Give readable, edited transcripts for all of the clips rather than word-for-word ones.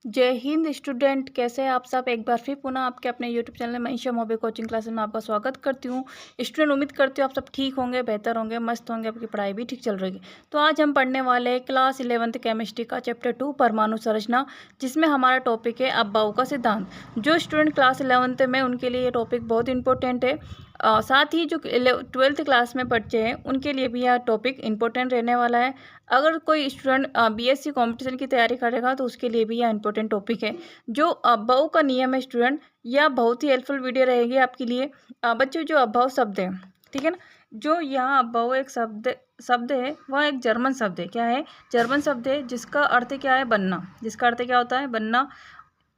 जय हिंद स्टूडेंट, कैसे हैं आप सब। एक बार फिर पुनः आपके अपने YouTube channel Manisha Mobe coaching classes में आपका स्वागत करती हूँ। स्टूडेंट, उम्मीद करती हूँ आप सब ठीक होंगे, बेहतर होंगे, मस्त होंगे, आपकी पढ़ाई भी ठीक चल रही है। तो आज हम पढ़ने वाले हैं क्लास 11th केमिस्ट्री का चैप्टर 2 परमाणु संरचना, जिसमें हमारा टॉपिक है अब्बाऊ का सिद्धांत। जो स्टूडेंट क्लास 11th में, उनके लिए ये टॉपिक बहुत इंपॉर्टेंट है। साथ ही जो 12th क्लास में बच्चे हैं उनके लिए भी यह टॉपिक इंपॉर्टेंट रहने वाला है। अगर कोई स्टूडेंट बीएससी कंपटीशन की तैयारी करेगा तो उसके लिए भी यह इंपॉर्टेंट टॉपिक है। जो अब्बाऊ का नियम है स्टूडेंट, यह बहुत ही हेल्पफुल वीडियो रहेगी आपके लिए। बच्चों, जो अब्बाऊ शब्द है, ठीक है ना, जो यहाँ अब्बाऊ एक शब्द शब्द है, वह एक जर्मन शब्द है। क्या है? जर्मन शब्द है, जिसका अर्थ क्या है? बनना। जिसका अर्थ क्या होता है? बनना।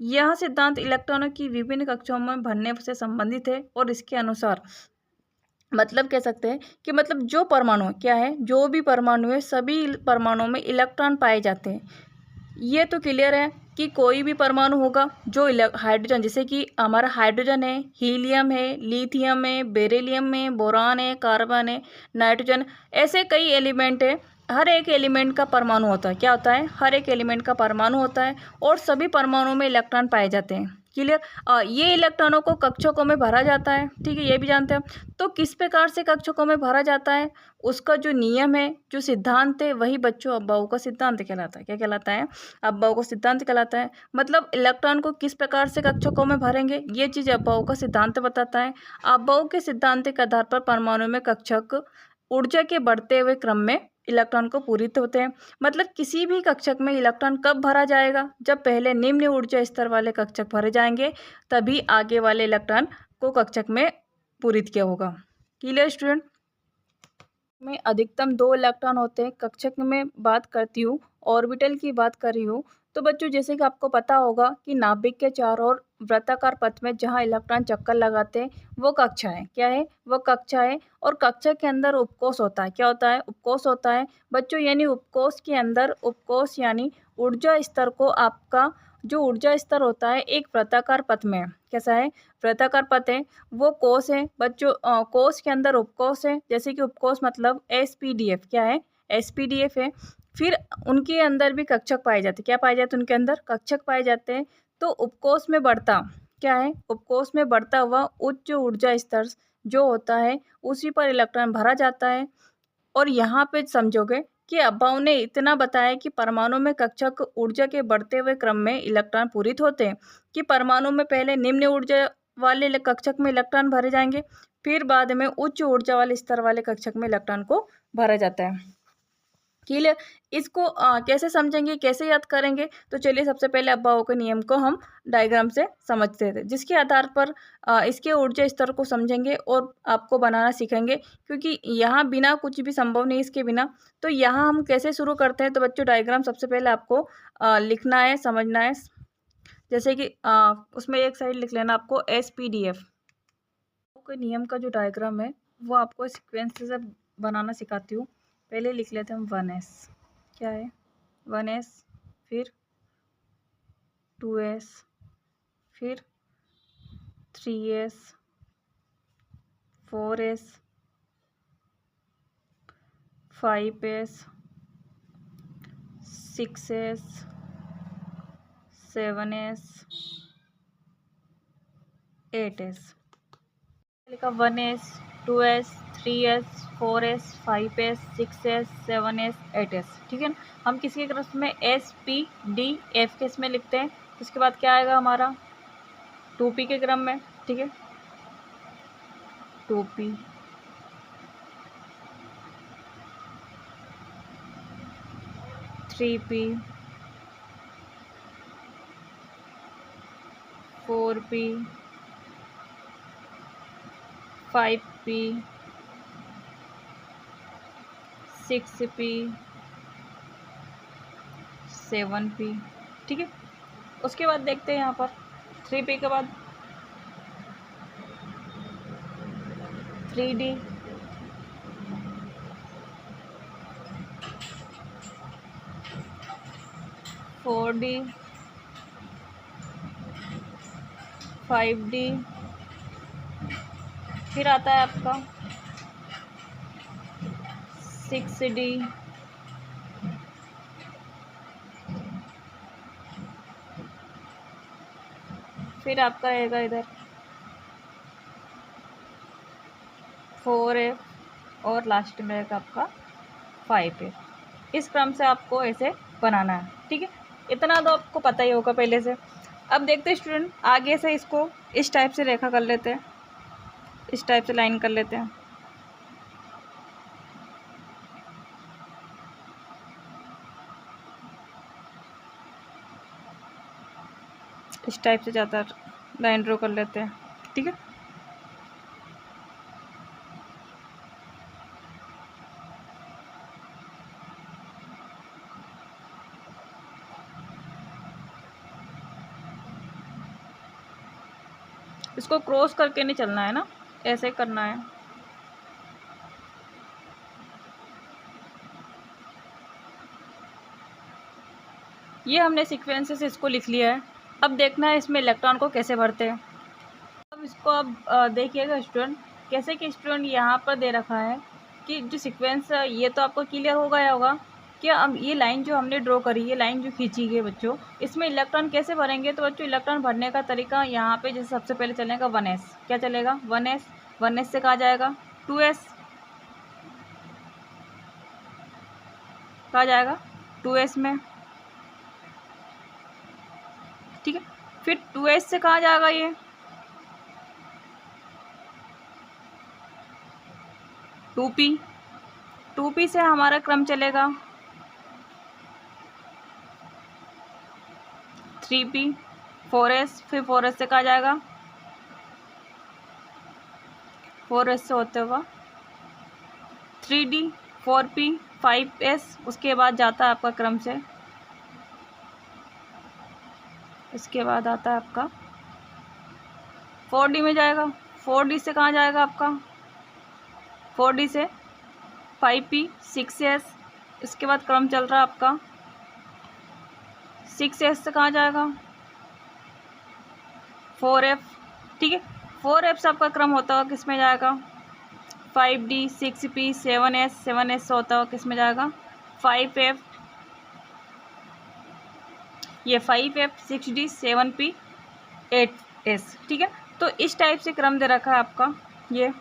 यह सिद्धांत इलेक्ट्रॉनों की विभिन्न कक्षाओं में भरने से संबंधित है और इसके अनुसार मतलब कह सकते हैं कि मतलब जो परमाणु क्या है, जो भी परमाणु है, सभी परमाणुओं में इलेक्ट्रॉन पाए जाते हैं। ये तो क्लियर है कि कोई भी परमाणु होगा जो हाइड्रोजन, जैसे कि हमारा हाइड्रोजन है, हीलियम है, लिथियम है, बेरिलियम है, बोरान है, कार्बन है, नाइट्रोजन, ऐसे कई एलिमेंट है। हर एक एलिमेंट का परमाणु होता है। क्या होता है? हर एक एलिमेंट का परमाणु होता है और सभी परमाणुओं में इलेक्ट्रॉन पाए जाते हैं। क्लियर? ये इलेक्ट्रॉनों को कक्षकों में भरा जाता है। ठीक है, ये भी जानते हैं हम। तो किस प्रकार से कक्षकों में भरा जाता है, उसका जो नियम है, जो सिद्धांत है, वही बच्चों अब्बाऊ का सिद्धांत कहलाता है। क्या कहलाता है? अब्बाऊ का सिद्धांत कहलाता है। मतलब इलेक्ट्रॉन को किस प्रकार से कक्षकों में भरेंगे, ये चीज़ अब्बाऊ का सिद्धांत बताता है। अब्बाऊ के सिद्धांत के आधार पर परमाणु में कक्षक ऊर्जा के बढ़ते हुए क्रम में इलेक्ट्रॉन को पूरित होते हैं। मतलब किसी भी कक्षक में इलेक्ट्रॉन कब भरा जाएगा? जब पहले निम्न ऊर्जा स्तर वाले कक्षक भरे जाएंगे, तभी आगे वाले इलेक्ट्रॉन को कक्षक में पूरित किया होगा। Clear student? में अधिकतम 2 इलेक्ट्रॉन होते हैं। कक्षक में बात करती हूँ, ऑर्बिटल की बात कर रही हूँ। तो बच्चों, जैसे कि आपको पता होगा कि नाभिक के चारों ओर वृत्ताकार पथ में जहाँ इलेक्ट्रॉन चक्कर लगाते हैं, वो कक्षा है। क्या है? वो कक्षा है। और कक्षा के अंदर उपकोष होता है। क्या होता है? उपकोष होता है बच्चों। यानी उपकोष के अंदर, उपकोष यानी ऊर्जा स्तर को, आपका जो ऊर्जा स्तर होता है एक वृत्ताकार पथ में। कैसा है? वृत्ताकार पथ है, वो कोष है बच्चों। कोष के अंदर उपकोष है, जैसे कि उपकोष मतलब एसपीडीएफ। क्या है? एसपीडीएफ है। फिर उनके अंदर भी कक्षक पाए जाते हैं। क्या पाए जाते हैं? उनके अंदर कक्षक पाए जाते हैं। तो उपकोष में बढ़ता क्या है? उपकोष में बढ़ता हुआ उच्च ऊर्जा स्तर जो होता है, उसी पर इलेक्ट्रॉन भरा जाता है। और यहाँ पे समझोगे कि अब्बाऊ ने इतना बताया कि परमाणु में कक्षक ऊर्जा के बढ़ते हुए क्रम में इलेक्ट्रॉन पूरित होते हैं। कि परमाणु में पहले निम्न ऊर्जा वाले कक्षक में इलेक्ट्रॉन भरे जाएंगे, फिर बाद में उच्च ऊर्जा वाले स्तर वाले कक्षक में इलेक्ट्रॉन को भरा जाता है। क्लियर? इसको कैसे समझेंगे, कैसे याद करेंगे? तो चलिए सबसे पहले अब्बाऊ के नियम को हम डायग्राम से समझते थे, जिसके आधार पर इसके ऊर्जा स्तर को समझेंगे और आपको बनाना सीखेंगे। क्योंकि यहाँ बिना कुछ भी संभव नहीं इसके बिना। तो यहाँ हम कैसे शुरू करते हैं? तो बच्चों, डायग्राम सबसे पहले आपको लिखना है, समझना है। जैसे कि उसमें एक साइड लिख लेना आपको एसपीडीएफ के नियम का जो डायग्राम है, वो आपको सीक्वेंस से बनाना सिखाती हूँ। पहले लिख लेते हैं हम 1s। क्या है? 1s, फिर 2s, फिर 3s, 4s, 5s, 6s, 7s, 8s। लिखा 1s, 2s, 3s, 4s, 5s, 6s, 7s, 8s। ठीक है ना? हम किसी के क्रम में एस पी डी एफ के इसमें लिखते हैं। उसके बाद क्या आएगा हमारा? 2p के क्रम में। ठीक है, 2p, 3p, 4p, 5p, 6p, 7p। ठीक है, उसके बाद देखते हैं यहाँ पर 3p के बाद 3d, 4d, 5d, फिर आता है आपका 6d, फिर आपका रहेगा इधर 4F और लास्ट में रहेगा आपका 5F। इस क्रम से आपको ऐसे बनाना है, ठीक है। इतना तो आपको पता ही होगा पहले से। अब देखते हैं स्टूडेंट, आगे से इसको इस टाइप से रेखा कर लेते हैं, इस टाइप से लाइन कर लेते हैं। इस टाइप से ज़्यादा लाइन ड्रॉ कर लेते हैं, ठीक है। इसको क्रॉस करके नहीं चलना है ना, ऐसे करना है। ये हमने सीक्वेंस से इसको लिख लिया है। अब देखना है इसमें इलेक्ट्रॉन को कैसे भरते हैं। अब इसको अब देखिएगा स्टूडेंट, कैसे कि स्टूडेंट यहाँ पर दे रखा है कि जो सीक्वेंस है ये तो आपको क्लियर हो गया होगा कि अब ये लाइन जो हमने ड्रॉ करी, ये लाइन जो खींची गई बच्चों, इसमें इलेक्ट्रॉन कैसे भरेंगे। तो बच्चों इलेक्ट्रॉन भरने का तरीका यहाँ पे जैसे सबसे पहले चलेगा 1s। क्या चलेगा? 1s। 1s से कहाँ जाएगा? 2s। कहाँ जाएगा? 2s में, ठीक है। फिर 2s से कहाँ जाएगा? ये 2p। 2p से हमारा क्रम चलेगा 3p, 4s। फिर 4s से कहाँ जाएगा? 4s से होते हुआ 3d, 4p, 5s। उसके बाद जाता है आपका क्रम से, इसके बाद आता है आपका 4d में जाएगा। 4d से कहाँ जाएगा आपका? 4d से 5p, 6s। इसके बाद क्रम चल रहा है आपका 6s से कहाँ जाएगा? 4f, ठीक है। 4f से आपका क्रम होता हुआ किस में जाएगा? 5d, 6p, 7s। 7s से होता हुआ किस में जाएगा? 5f, ये 5f, 6d, 7p, 8s, ठीक है। तो इस टाइप से क्रम दे रखा है आपका ये।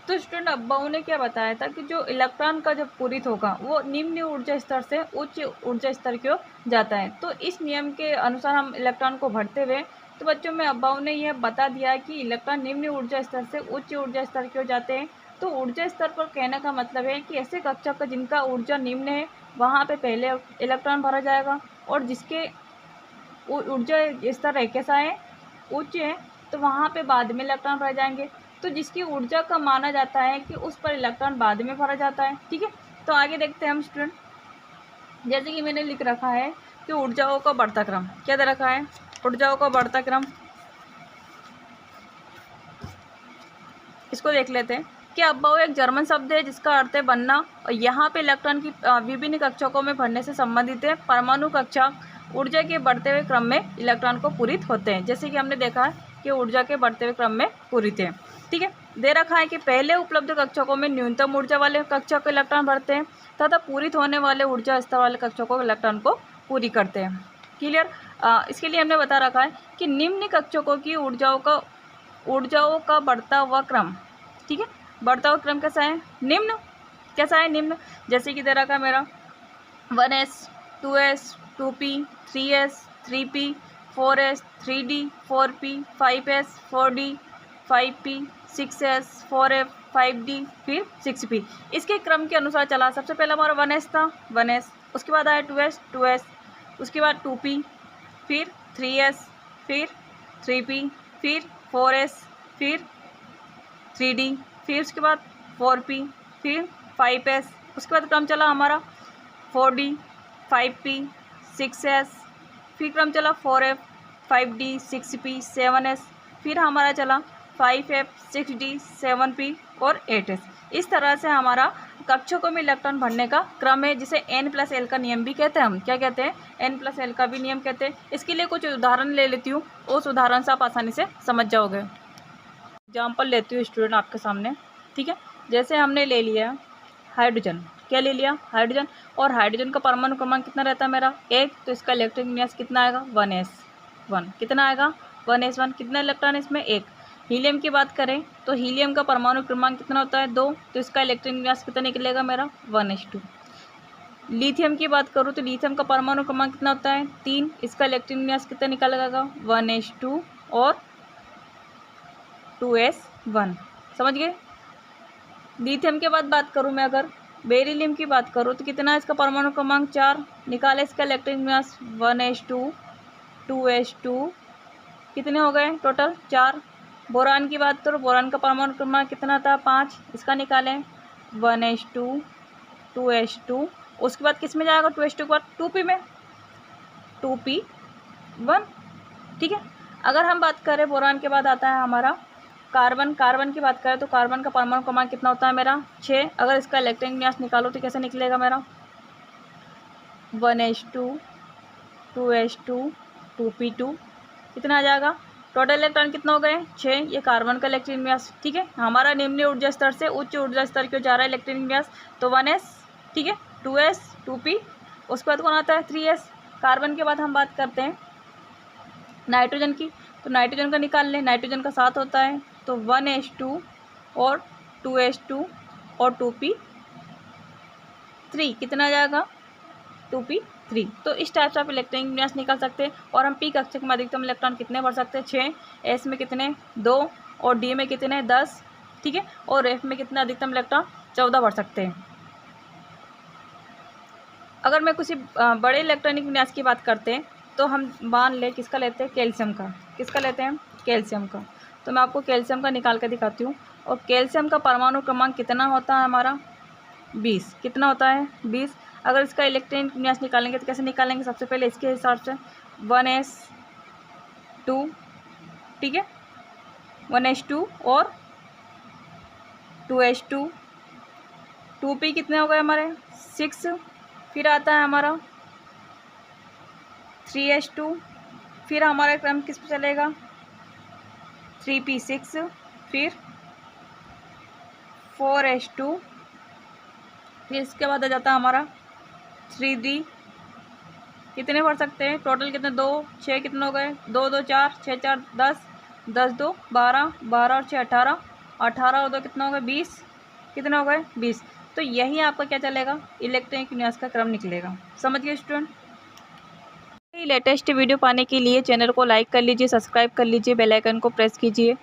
तो स्टूडेंट अब्बाऊ ने क्या बताया था कि जो इलेक्ट्रॉन का जब पूरित होगा वो निम्न ऊर्जा स्तर से उच्च ऊर्जा स्तर की ओर जाता है। तो इस नियम के अनुसार हम इलेक्ट्रॉन को भरते हुए, तो बच्चों में अब्बाऊ ने यह बता दिया कि इलेक्ट्रॉन निम्न ऊर्जा स्तर से उच्च ऊर्जा स्तर की ओर जाते हैं। तो ऊर्जा स्तर पर कहने का मतलब है कि ऐसे कक्षक जिनका ऊर्जा निम्न है वहाँ पे पहले इलेक्ट्रॉन भरा जाएगा, और जिसके ऊर्जा स्तर कैसा है? उच्च है, तो वहाँ पे बाद में इलेक्ट्रॉन भरे जाएंगे। तो जिसकी ऊर्जा का माना जाता है कि उस पर इलेक्ट्रॉन बाद में भरा जाता है, ठीक है। तो आगे देखते हैं हम स्टूडेंट, जैसे कि मैंने लिख रखा है कि ऊर्जाओं का बढ़ता क्रम। क्या दे रखा है? ऊर्जाओं का बढ़ता क्रम। इसको देख लेते हैं कि अब्बाऊ एक जर्मन शब्द है जिसका अर्थ है बनना, और यहाँ पे इलेक्ट्रॉन की विभिन्न कक्षकों में भरने से संबंधित है। परमाणु कक्षक ऊर्जा के बढ़ते हुए क्रम में इलेक्ट्रॉन को पूरित होते हैं, जैसे कि हमने देखा है कि ऊर्जा के बढ़ते हुए क्रम में पूरित है, ठीक है। दे रखा है कि पहले उपलब्ध कक्षकों में न्यूनतम ऊर्जा वाले कक्षक को इलेक्ट्रॉन भरते हैं तथा पूरित होने वाले ऊर्जा स्तर वाले कक्षकों इलेक्ट्रॉन को पूरी करते हैं। क्लियर? इसके लिए हमने बता रखा है कि निम्न कक्षकों की ऊर्जाओं का बढ़ता हुआ क्रम, ठीक है। बढ़ता हुआ क्रम कैसा है? निम्न। कैसा है? निम्न। जैसे कि दे रखा है मेरा 1s, 2s, 2p, 3s, 3p, 4s, 3d, 4p, 5s, 4d, 5p, 6s, 4f, 5d, फिर 6p। इसके क्रम के अनुसार चला। सबसे पहला हमारा 1s था, 1s। उसके बाद आया 2s, 2s। उसके बाद 2p, फिर 3s, फिर 3p, फिर 4s, फिर 3d, फिर उसके बाद 4p, फिर 5s। उसके बाद क्रम चला हमारा 4d, 5p, 6s। फिर क्रम चला 4f, 5d, 6p, 7s। फिर हमारा चला 5f, 6d, 7p और 8s। इस तरह से हमारा कक्षकों में इलेक्ट्रॉन भरने का क्रम है, जिसे n+l का नियम भी कहते हैं। हम क्या कहते हैं? n+l का भी नियम कहते हैं। इसके लिए कुछ उदाहरण ले लेती हूँ, उस उदाहरण से आप आसानी से समझ जाओगे। एग्जाम्पल लेती हूँ स्टूडेंट आपके सामने, ठीक है। जैसे हमने ले लिया हाइड्रोजन, क्या ले लिया, हाइड्रोजन। और हाइड्रोजन का परमाणु क्रमांक कितना रहता है मेरा, 1, तो इसका इलेक्ट्रॉनिक विन्यास कितना आएगा, 1s1। कितना आएगा, 1s1। कितना इलेक्ट्रॉन इसमें, 1। हीलियम की बात करें तो हीलियम का परमाणु क्रमांक कितना होता है, 2, तो इसका इलेक्ट्रॉनिक विन्यास कितना निकलेगा मेरा, 1s2। लिथियम की बात करूँ तो लिथियम का परमाणु क्रमांक कितना होता है, 3, इसका इलेक्ट्रॉनिक विन्यास कितना निकलेगा, 1s2 और 2s1। समझ गए। लिथियम के बाद बात करूँ मैं अगर बेरिलियम की बात करूँ तो कितना इसका परमाणु क्रमांक, 4, निकाले इसका इलेक्ट्रॉनिक विन्यास 1s2 2s2, कितने हो गए टोटल, 4। बोरान की बात करो, बोरान का परमाणु क्रमांक कितना था, 5, इसका निकालें 1s2 2s2। उसके बाद किस में जाएगा, 2s2 के बाद 2p में, 2p1। ठीक है। अगर हम बात करें बोरान के बाद आता है हमारा कार्बन। कार्बन की बात करें तो कार्बन का परमाणु क्रमांक कितना होता है मेरा, 6। अगर इसका इलेक्ट्रॉनिक विन्यास निकालो तो कैसे निकलेगा मेरा, 1s2 2s2 2p2, कितना आ जाएगा, टोटल इलेक्ट्रॉन कितना हो गए, 6। ये कार्बन का इलेक्ट्रॉनिक विन्यास। ठीक है। हमारा निम्न ऊर्जा स्तर से उच्च ऊर्जा स्तर की ओर जा रहा है इलेक्ट्रॉनिक विन्यास, तो 1s, ठीक है, 2s 2p। उसके बाद कौन आता है, 3s। कार्बन के बाद हम बात करते हैं नाइट्रोजन की, तो नाइट्रोजन का निकाल लें, नाइट्रोजन का 7 होता है, तो 1s2 और 2s2 और 2p3, कितना आ जाएगा, 2p3। तो इस टाइप से आप इलेक्ट्रॉनिक विन्यास निकाल सकते हैं। और हम पी कक्षक में अधिकतम इलेक्ट्रॉन कितने भर सकते हैं, 6, एस में कितने, 2, और डी में कितने, 10। ठीक है। और एफ में कितने अधिकतम इलेक्ट्रॉन, 14 भर सकते हैं। अगर मैं किसी बड़े इलेक्ट्रॉनिक विन्यास की बात करते हैं तो हम मान लें किसका लेते हैं, कैल्शियम का। किसका लेते हैं, कैल्शियम का। तो मैं आपको कैल्शियम का निकाल कर दिखाती हूँ। और कैल्शियम का परमाणु क्रमांक कितना होता है हमारा, 20। कितना होता है, 20। अगर इसका इलेक्ट्रॉनिक विन्यास निकालेंगे तो कैसे निकालेंगे, सबसे पहले इसके हिसाब से 1s2, ठीक है, 1s2 और 2s2, 2p कितने हो गए हमारे, 6। फिर आता है हमारा 3s2, फिर हमारा क्रम किस पे चलेगा, 3p6, फिर 4s2, फिर इसके बाद आ जाता है हमारा 3d। कितने भर सकते हैं, टोटल कितने, 2, 6, कितने हो गए, 2 2 4, 6 4 10, 10 2 12, 12 और 6 18, 18 और 2 कितना हो गए, 20। कितने हो गए, 20। तो यही आपका क्या चलेगा, इलेक्ट्रॉनिक विन्यास का क्रम निकलेगा। समझ गए स्टूडेंट। लेटेस्ट वीडियो पाने के लिए चैनल को लाइक कर लीजिए, सब्सक्राइब कर लीजिए, बेल आइकन को प्रेस कीजिए।